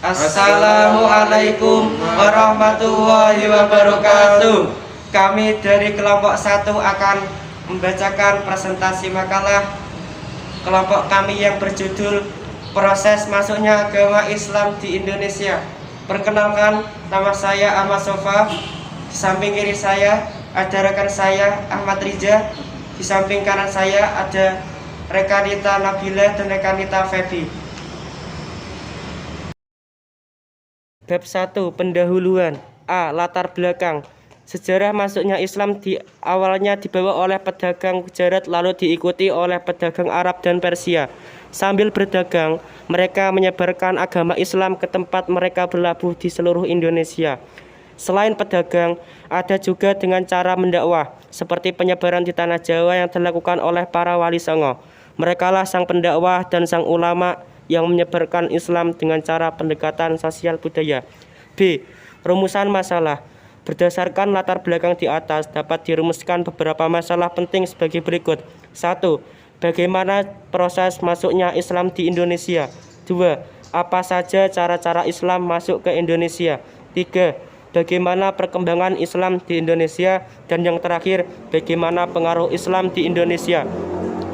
Assalamualaikum warahmatullahi wabarakatuh. Kami dari kelompok 1 akan membacakan presentasi makalah kelompok kami yang berjudul Proses Masuknya Agama Islam di Indonesia. Perkenalkan, nama saya Ahmad Sofa. Di samping kiri saya ada rekan saya Ahmad Riza. Di samping kanan saya ada Rekanita Nabila dan Rekanita Feby. Bab 1. Pendahuluan. A. Latar belakang. Sejarah masuknya Islam awalnya dibawa oleh pedagang Gujarat, lalu diikuti oleh pedagang Arab dan Persia. Sambil berdagang, mereka menyebarkan agama Islam ke tempat mereka berlabuh di seluruh Indonesia. Selain pedagang, ada juga dengan cara mendakwah, seperti penyebaran di tanah Jawa yang dilakukan oleh para wali songo. Merekalah sang pendakwah dan sang ulama yang menyebarkan Islam dengan cara pendekatan sosial budaya. B. Rumusan masalah. Berdasarkan latar belakang di atas, dapat dirumuskan beberapa masalah penting sebagai berikut. 1. Bagaimana proses masuknya Islam di Indonesia? 2. Apa saja cara-cara Islam masuk ke Indonesia? 3. Bagaimana perkembangan Islam di Indonesia? Dan yang terakhir, bagaimana pengaruh Islam di Indonesia?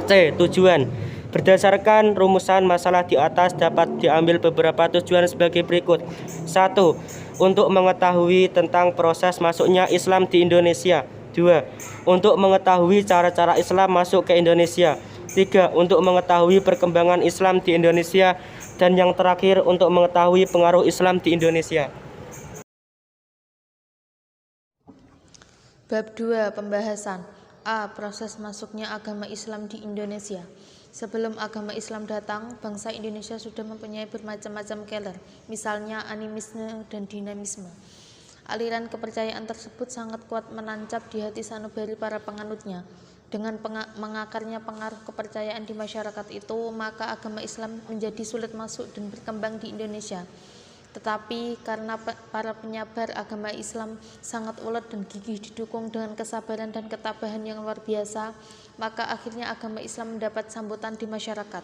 C. Tujuan. Berdasarkan rumusan masalah di atas dapat diambil beberapa tujuan sebagai berikut. 1. Untuk mengetahui tentang proses masuknya Islam di Indonesia. 2. Untuk mengetahui cara-cara Islam masuk ke Indonesia. 3. Untuk mengetahui perkembangan Islam di Indonesia. Dan yang terakhir, untuk mengetahui pengaruh Islam di Indonesia. Bab 2. Pembahasan. A. Proses masuknya agama Islam di Indonesia. Sebelum agama Islam datang, bangsa Indonesia sudah mempunyai bermacam-macam keler, misalnya animisme dan dinamisme. Aliran kepercayaan tersebut sangat kuat menancap di hati sanubari para penganutnya. Dengan mengakarnya pengaruh kepercayaan di masyarakat itu, maka agama Islam menjadi sulit masuk dan berkembang di Indonesia. Tetapi karena para penyabar agama Islam sangat ulet dan gigih didukung dengan kesabaran dan ketabahan yang luar biasa, maka akhirnya agama Islam mendapat sambutan di masyarakat.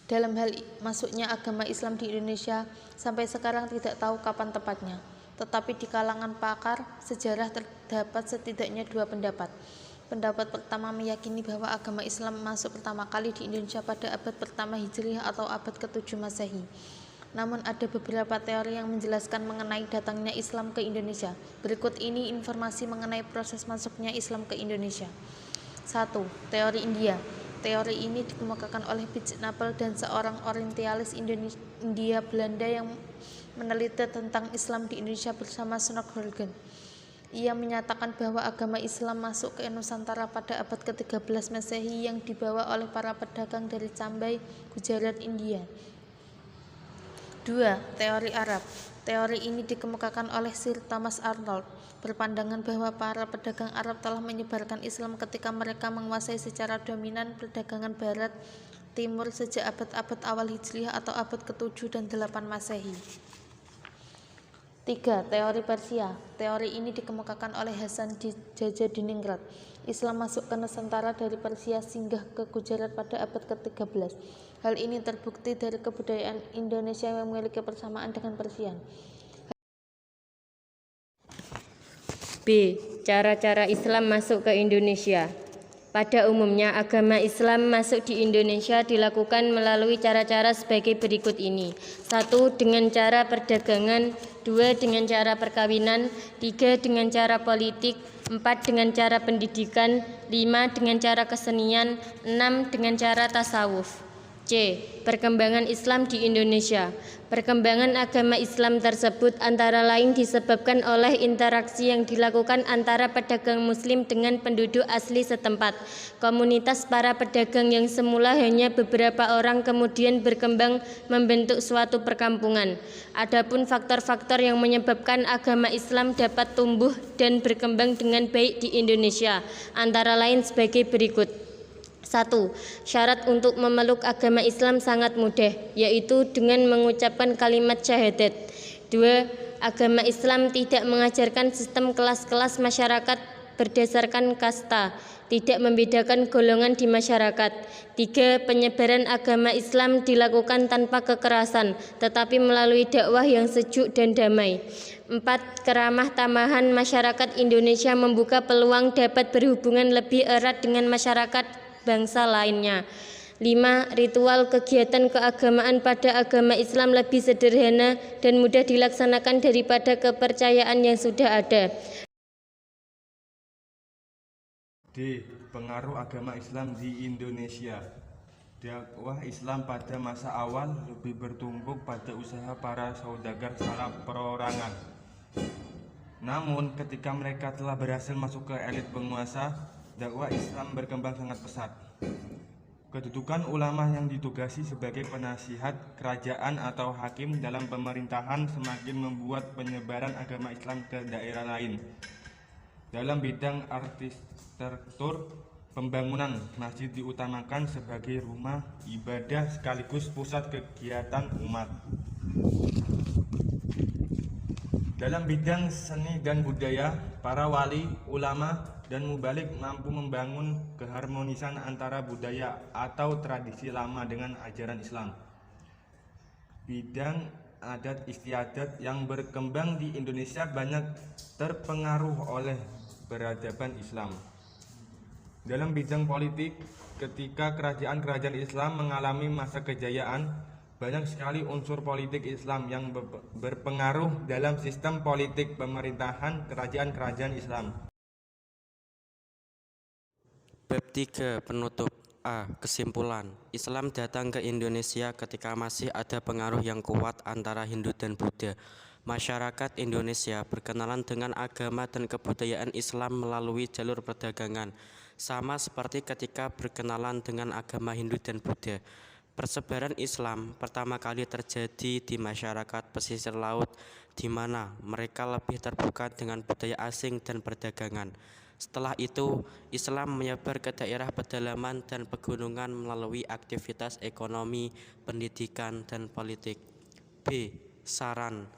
Dalam hal masuknya agama Islam di Indonesia, sampai sekarang tidak tahu kapan tepatnya. Tetapi di kalangan pakar sejarah terdapat setidaknya 2 pendapat. Pendapat pertama meyakini bahwa agama Islam masuk pertama kali di Indonesia pada abad pertama Hijriah atau abad ke-7 Masehi. Namun ada beberapa teori yang menjelaskan mengenai datangnya Islam ke Indonesia. Berikut ini informasi mengenai proses masuknya Islam ke Indonesia. 1. Teori India. Teori ini dikemukakan oleh Bijnapel dan seorang orientalis India Belanda yang meneliti tentang Islam di Indonesia bersama Snorkhulgen. Ia menyatakan bahwa agama Islam masuk ke Nusantara pada abad ke-13 Masehi yang dibawa oleh para pedagang dari Cambai, Gujarat, India. 2. Teori Arab. Teori ini dikemukakan oleh Sir Thomas Arnold, berpandangan bahwa para pedagang Arab telah menyebarkan Islam ketika mereka menguasai secara dominan perdagangan barat timur sejak abad-abad awal Hijriah atau abad ke-7 dan 8 Masehi. 3. Teori Persia. Teori ini dikemukakan oleh Hasan Jajadiningrat. Islam masuk ke Nusantara dari Persia singgah ke Gujarat pada abad ke-13. Hal ini terbukti dari kebudayaan Indonesia yang memiliki persamaan dengan Persia. B. Cara-cara Islam masuk ke Indonesia. Pada umumnya, agama Islam masuk di Indonesia dilakukan melalui cara-cara sebagai berikut ini. 1. Dengan cara perdagangan. 2. Dengan cara perkawinan. 3. Dengan cara politik. 4. Dengan cara pendidikan. 5. Dengan cara kesenian. 6. Dengan cara tasawuf. C. Perkembangan Islam di Indonesia. Perkembangan agama Islam tersebut antara lain disebabkan oleh interaksi yang dilakukan antara pedagang Muslim dengan penduduk asli setempat. Komunitas para pedagang yang semula hanya beberapa orang kemudian berkembang membentuk suatu perkampungan. Adapun faktor-faktor yang menyebabkan agama Islam dapat tumbuh dan berkembang dengan baik di Indonesia antara lain sebagai berikut. 1. Syarat untuk memeluk agama Islam sangat mudah, yaitu dengan mengucapkan kalimat syahadat. 2. Agama Islam tidak mengajarkan sistem kelas-kelas masyarakat berdasarkan kasta, tidak membedakan golongan di masyarakat. 3. Penyebaran agama Islam dilakukan tanpa kekerasan, tetapi melalui dakwah yang sejuk dan damai. 4. Keramah tamahan masyarakat Indonesia membuka peluang dapat berhubungan lebih erat dengan masyarakat bangsa lainnya. 5. Ritual kegiatan keagamaan pada agama Islam lebih sederhana dan mudah dilaksanakan daripada kepercayaan yang sudah ada. D. Pengaruh agama Islam di Indonesia. Dakwah Islam pada masa awal lebih bertumpuk pada usaha para saudagar secara perorangan. Namun ketika mereka telah berhasil masuk ke elit penguasa, dakwah Islam berkembang sangat pesat. Kedudukan ulama yang ditugasi sebagai penasihat kerajaan atau hakim dalam pemerintahan semakin membuat penyebaran agama Islam ke daerah lain. Dalam bidang arsitektur, pembangunan masjid diutamakan sebagai rumah ibadah sekaligus pusat kegiatan umat. Dalam bidang seni dan budaya, para wali, ulama, dan mubalik mampu membangun keharmonisan antara budaya atau tradisi lama dengan ajaran Islam. Bidang adat istiadat yang berkembang di Indonesia banyak terpengaruh oleh peradaban Islam. Dalam bidang politik, ketika kerajaan-kerajaan Islam mengalami masa kejayaan, banyak sekali unsur politik Islam yang berpengaruh dalam sistem politik pemerintahan kerajaan-kerajaan Islam. Bab 3 penutup. A. Kesimpulan. Islam datang ke Indonesia ketika masih ada pengaruh yang kuat antara Hindu dan Buddha. Masyarakat Indonesia berkenalan dengan agama dan kebudayaan Islam melalui jalur perdagangan, sama seperti ketika berkenalan dengan agama Hindu dan Buddha. Persebaran Islam pertama kali terjadi di masyarakat pesisir laut, di mana mereka lebih terbuka dengan budaya asing dan perdagangan. Setelah itu, Islam menyebar ke daerah pedalaman dan pegunungan melalui aktivitas ekonomi, pendidikan, dan politik. B. Saran.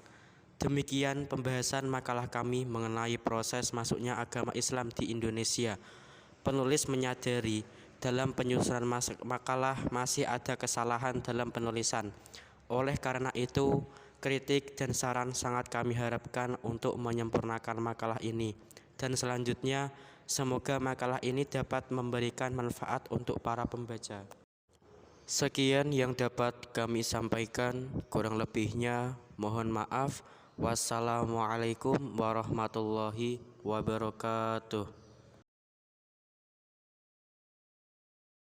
Demikian pembahasan makalah kami mengenai proses masuknya agama Islam di Indonesia. Penulis menyadari dalam penyusunan makalah masih ada kesalahan dalam penulisan. Oleh karena itu, kritik dan saran sangat kami harapkan untuk menyempurnakan makalah ini. Dan selanjutnya, semoga makalah ini dapat memberikan manfaat untuk para pembaca. Sekian yang dapat kami sampaikan, kurang lebihnya mohon maaf. Wassalamualaikum warahmatullahi wabarakatuh.